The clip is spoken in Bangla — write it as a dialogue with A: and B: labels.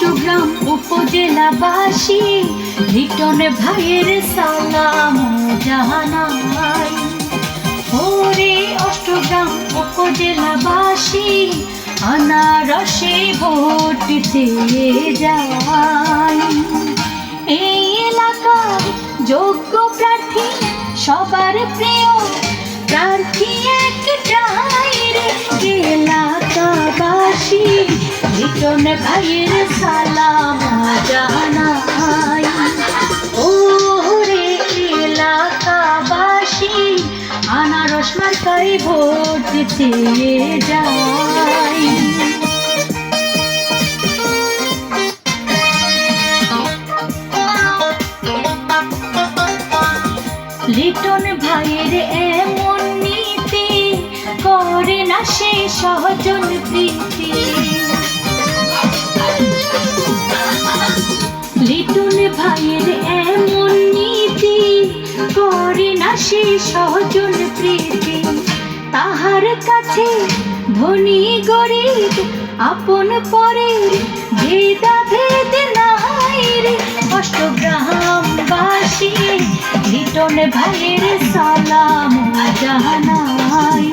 A: অষ্টগ্রাম উপজেলাবাসী লিটন ভাইয়ের সালাম জানাই। ওরে অষ্টগ্রাম উপজেলাবাসী আনারসে ভোট দিতে যাই। এই এলাকার যোগ্য প্রার্থী সবার প্রিয় প্রার্থী একটাই রে, এলাকাবাসী লিটন ভাইয়ের সালাম জানাই। ওরে এলাকাবাসী আনারস মার্কায় ভোট দিতে যাই। লিটন ভাইয়ের এমন নীতি করে না সে সহজন প্রীতি। লিটন ভাইয়ের এমন নীতি করে না সে সহজন প্রীতি। তাহার কাছে ধনী গরিব আপন পরের ভেদাভেদ নাই রে, অষ্টগ্রামবাসী লিটন ভাইয়ের সালাম জানাই।